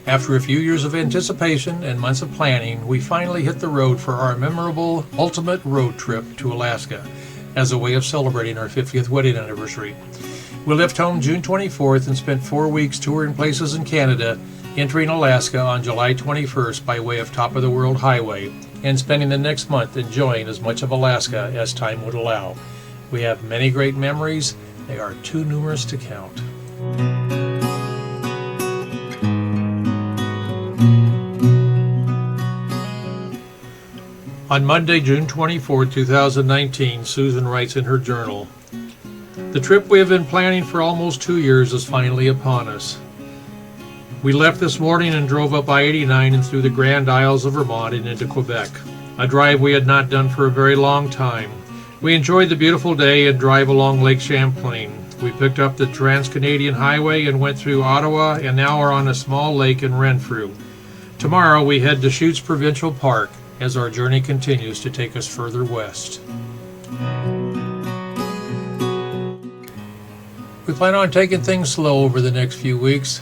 After a few years of anticipation and months of planning, we finally hit the road for our memorable ultimate road trip to Alaska as a way of celebrating our 50th wedding anniversary. We left home June 24th and spent 4 weeks touring places in Canada, entering Alaska on July 21st by way of Top of the World Highway, and spending the next month enjoying as much of Alaska as time would allow. We have many great memories. They are too numerous to count. On Monday, June 24, 2019, Susan writes in her journal, "The trip we have been planning for almost 2 years is finally upon us. We left this morning and drove up I-89 and through the Grand Isles of Vermont and into Quebec, a drive we had not done for a very long time. We enjoyed the beautiful day and drive along Lake Champlain. We picked up the Trans-Canadian Highway and went through Ottawa and now are on a small lake in Renfrew. Tomorrow we head to Chutes Provincial Park as our journey continues to take us further west." We plan on taking things slow over the next few weeks,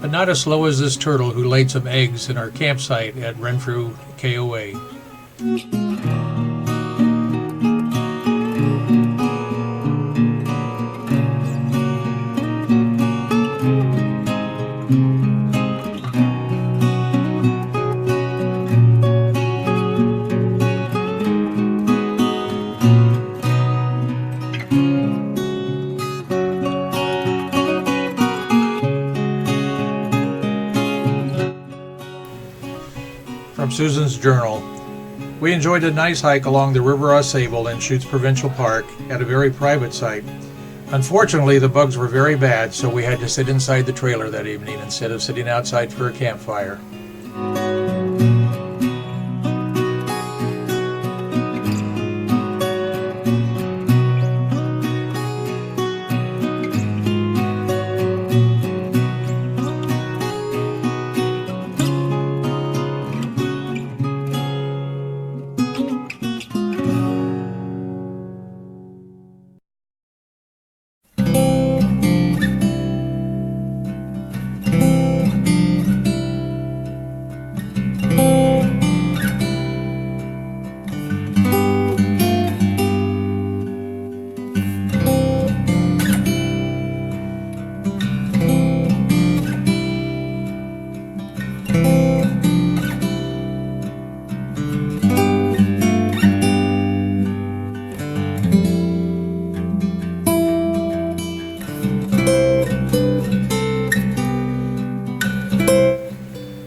but not as slow as this turtle who laid some eggs in our campsite at Renfrew KOA. From Susan's journal, we enjoyed a nice hike along the River Au Sable and Chutes Provincial Park at a very private site. Unfortunately, the bugs were very bad, so we had to sit inside the trailer that evening instead of sitting outside for a campfire.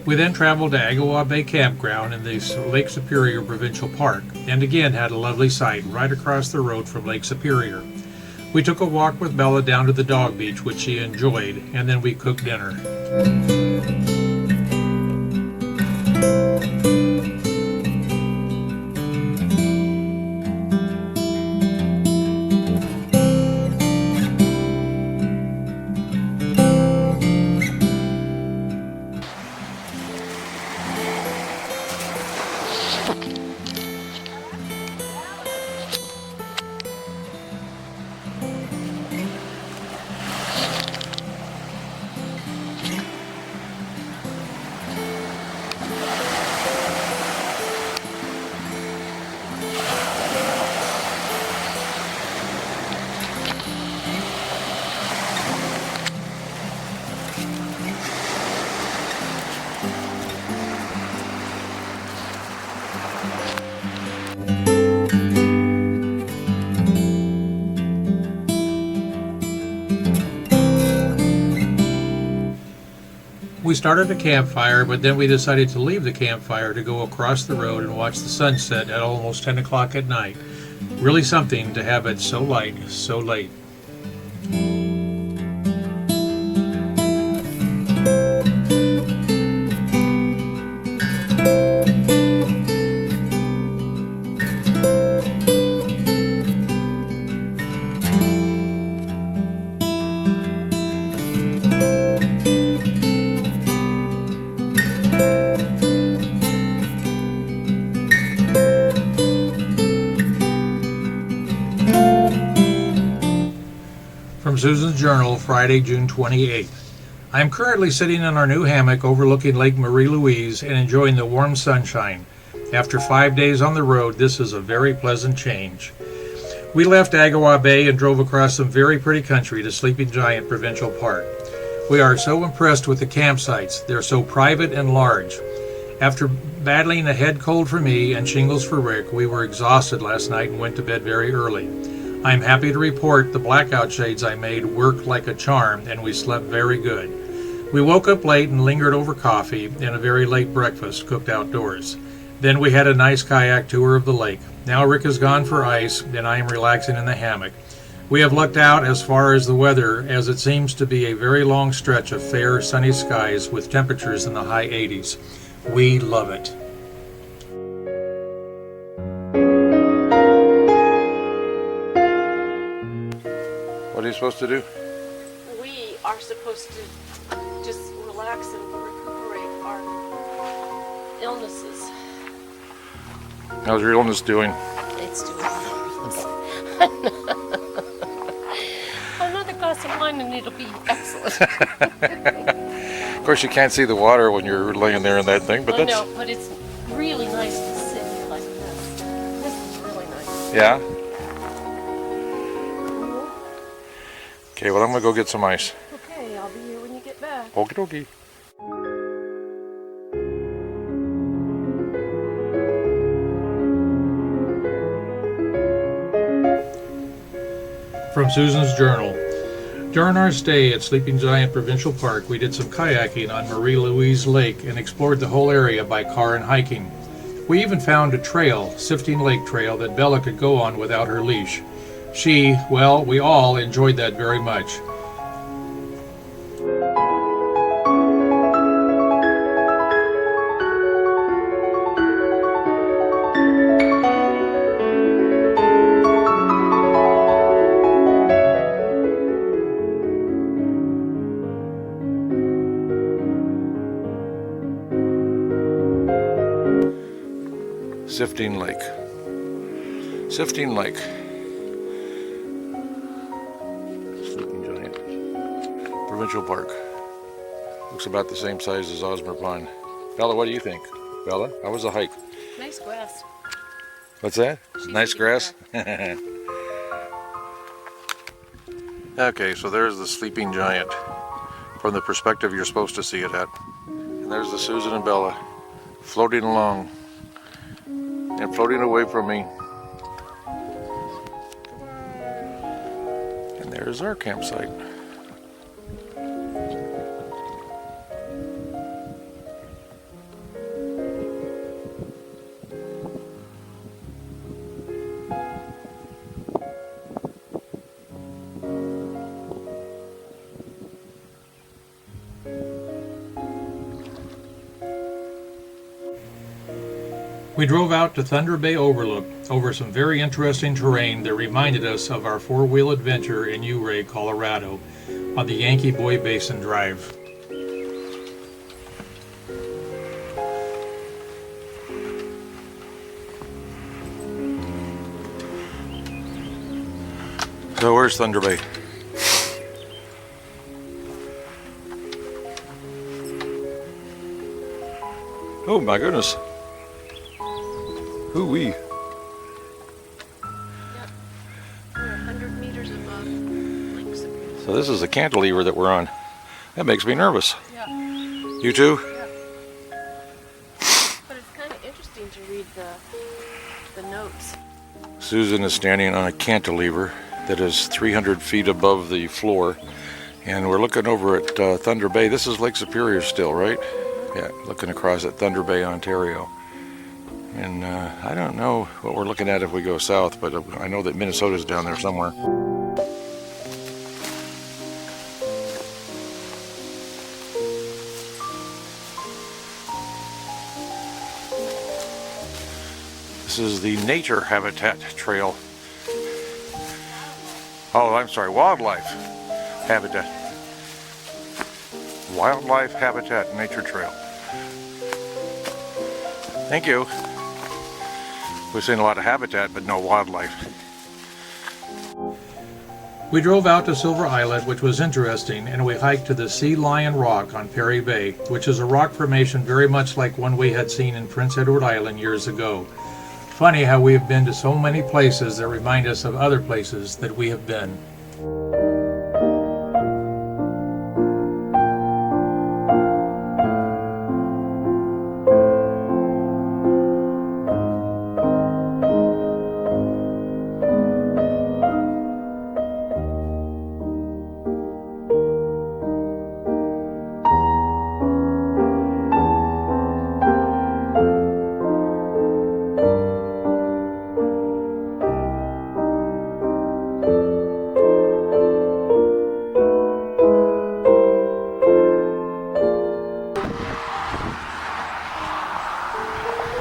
We then traveled to Agawa Bay Campground in the Lake Superior Provincial Park, and again had a lovely sight right across the road from Lake Superior. We took a walk with Bella down to the dog beach, which she enjoyed, and then we cooked dinner. We started a campfire, but then we decided to leave the campfire to go across the road and watch the sunset at almost 10 o'clock at night. Really something to have it so light, so late. From Susan's journal, Friday, June 28th. I'm currently sitting in our new hammock overlooking Lake Marie Louise and enjoying the warm sunshine. After 5 days on the road, this is a very pleasant change. We left Agawa Bay and drove across some very pretty country to Sleeping Giant Provincial Park. We are so impressed with the campsites. They're so private and large. After battling a head cold for me and shingles for Rick, we were exhausted last night and went to bed very early. I'm happy to report the blackout shades I made worked like a charm and we slept very good. We woke up late and lingered over coffee and a very late breakfast cooked outdoors. Then we had a nice kayak tour of the lake. Now Rick is gone for ice and I am relaxing in the hammock. We have looked out as far as the weather, as it seems to be a very long stretch of fair, sunny skies with temperatures in the high 80s. We love it. What are you supposed to do? We are supposed to just relax and recuperate our illnesses. How's your illness doing? It's doing another glass of wine and it'll be excellent. Of course, you can't see the water when you're laying there in that thing, but I that's... know, but it's really nice to sit here like this. This is really nice. Yeah? Okay, well, I'm going to go get some ice. Okay, I'll be here when you get back. Okie dokie. From Susan's Journal. During our stay at Sleeping Giant Provincial Park, we did some kayaking on Marie Louise Lake and explored the whole area by car and hiking. We even found a trail, Sifting Lake Trail, that Bella could go on without her leash. We all enjoyed that very much. Sifting Lake. Sifting Lake. Sleeping Giant Provincial Park. Looks about the same size as Osmer Pond. Bella, what do you think? Bella, how was the hike? Nice grass. What's that? She's Nice eating grass? Okay, so there's the Sleeping Giant from the perspective you're supposed to see it at. And there's the Susan and Bella floating along and floating away from me. And there's our campsite. We drove out to Thunder Bay Overlook over some very interesting terrain that reminded us of our four-wheel adventure in Ouray, Colorado, on the Yankee Boy Basin Drive. So where's Thunder Bay? Oh my goodness. Hoo-wee. Yep. We're 100 meters above Lake Superior. So this is a cantilever that we're on. That makes me nervous. Yeah. You too? Yeah. But it's kind of interesting to read the notes. Susan is standing on a cantilever that is 300 feet above the floor. And we're looking over at Thunder Bay. This is Lake Superior still, right? Yeah, looking across at Thunder Bay, Ontario. And I don't know what we're looking at if we go south, but I know that Minnesota's down there somewhere. This is the Nature Habitat Trail. Oh, I'm sorry, Wildlife Habitat. Wildlife Habitat Nature Trail. Thank you. We've seen a lot of habitat, but no wildlife. We drove out to Silver Islet, which was interesting, and we hiked to the Sea Lion Rock on Perry Bay, which is a rock formation very much like one we had seen in Prince Edward Island years ago. Funny how we have been to so many places that remind us of other places that we have been.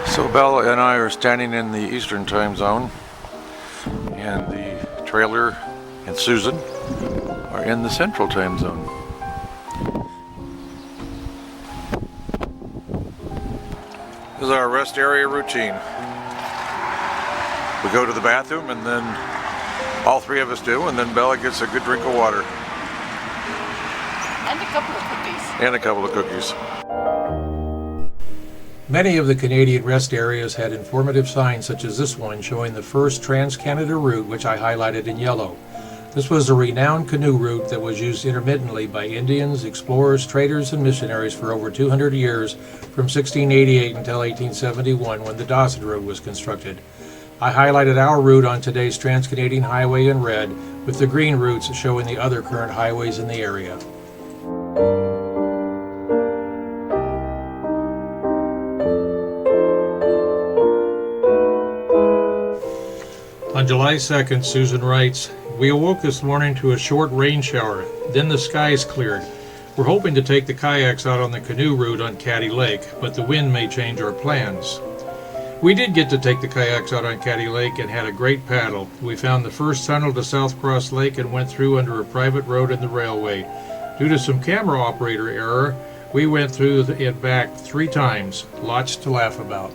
So Bella and I are standing in the Eastern Time Zone, and the trailer and Susan are in the Central Time Zone. This is our rest area routine. We go to the bathroom, and then all three of us do, and then Bella gets a good drink of water. And a couple of cookies. And a couple of cookies. Many of the Canadian rest areas had informative signs such as this one showing the first Trans-Canada route, which I highlighted in yellow. This was a renowned canoe route that was used intermittently by Indians, explorers, traders, and missionaries for over 200 years, from 1688 until 1871 when the Dawson Road was constructed. I highlighted our route on today's Trans-Canadian Highway in red, with the green routes showing the other current highways in the area. On July 2nd, Susan writes, "We awoke this morning to a short rain shower. Then the skies cleared. We're hoping to take the kayaks out on the canoe route on Caddy Lake, but the wind may change our plans." We did get to take the kayaks out on Caddy Lake and had a great paddle. We found the first tunnel to South Cross Lake and went through under a private road in the railway. Due to some camera operator error, we went through it back 3 times. Lots to laugh about.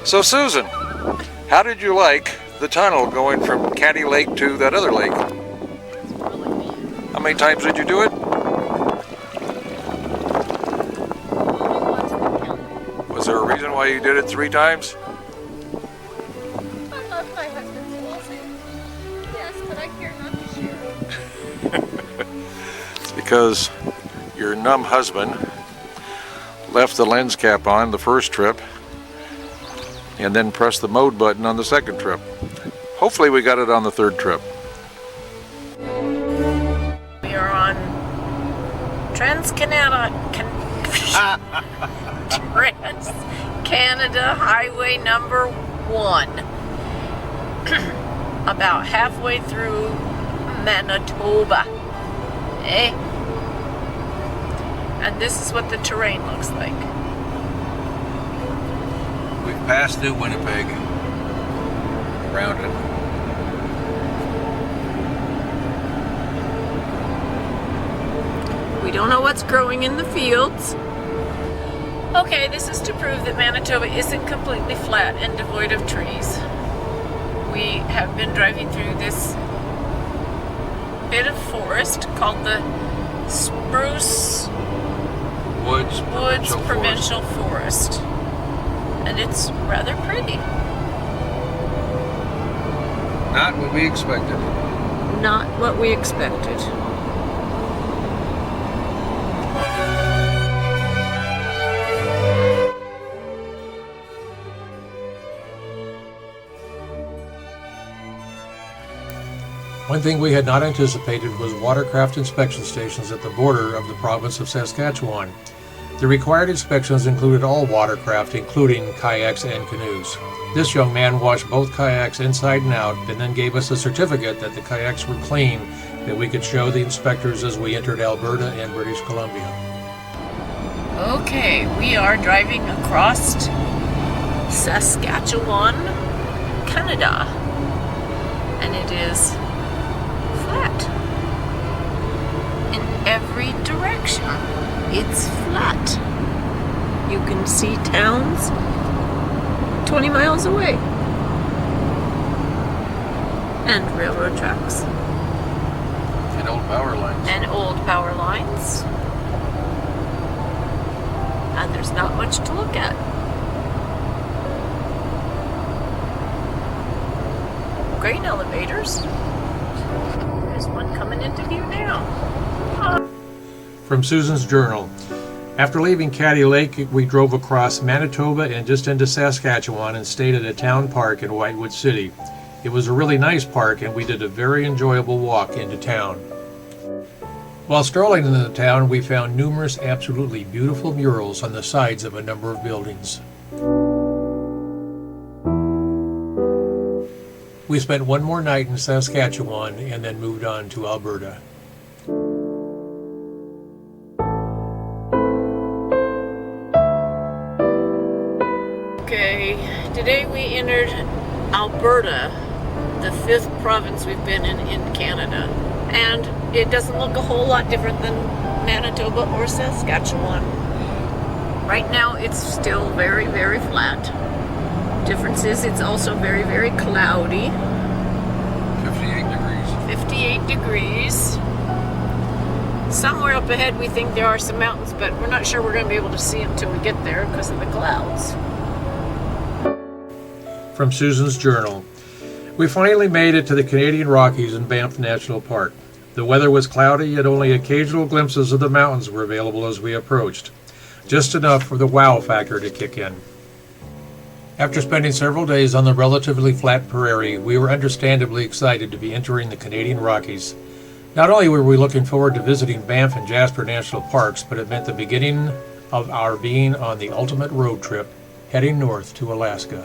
So Susan, how did you like the tunnel going from Caddy Lake to that other lake? How many times did you do it? Was there a reason why you did it 3 times? I love my husband's music. Yes, but I care not to share. It's because your numb husband left the lens cap on the first trip and then pressed the mode button on the second trip. Hopefully we got it on the third trip. We are on Trans-Canada Highway number 1. About halfway through Manitoba. Eh? And this is what the terrain looks like. We've passed New Winnipeg. Around it. We don't know what's growing in the fields. Okay, this is to prove that Manitoba isn't completely flat and devoid of trees. We have been driving through this bit of forest called the Spruce Woods Provincial Forest. And it's rather pretty. Not what we expected. Not what we expected. One thing we had not anticipated was watercraft inspection stations at the border of the province of Saskatchewan. The required inspections included all watercraft, including kayaks and canoes. This young man washed both kayaks inside and out and then gave us a certificate that the kayaks were clean that we could show the inspectors as we entered Alberta and British Columbia. Okay, we are driving across Saskatchewan, Canada. And it is flat. In every direction, it's flat. You can see towns 20 miles away. And railroad tracks. And old power lines. And old power lines. And there's not much to look at. Grain elevators. There's one coming into view now. From Susan's journal. After leaving Caddy Lake, we drove across Manitoba and just into Saskatchewan and stayed at a town park in Whitewood City. It was a really nice park and we did a very enjoyable walk into town. While strolling in the town, we found numerous absolutely beautiful murals on the sides of a number of buildings. We spent one more night in Saskatchewan and then moved on to Alberta. Okay, today we entered Alberta, the 5th province we've been in Canada. And it doesn't look a whole lot different than Manitoba or Saskatchewan. Right now it's still very, very flat. Difference is it's also very, very cloudy. 58 degrees. Somewhere up ahead we think there are some mountains, but we're not sure we're going to be able to see them till we get there because of the clouds. From Susan's journal. We finally made it to the Canadian Rockies in Banff National Park. The weather was cloudy and only occasional glimpses of the mountains were available as we approached. Just enough for the wow factor to kick in. After spending several days on the relatively flat prairie, we were understandably excited to be entering the Canadian Rockies. Not only were we looking forward to visiting Banff and Jasper National Parks, but it meant the beginning of our being on the ultimate road trip, heading north to Alaska.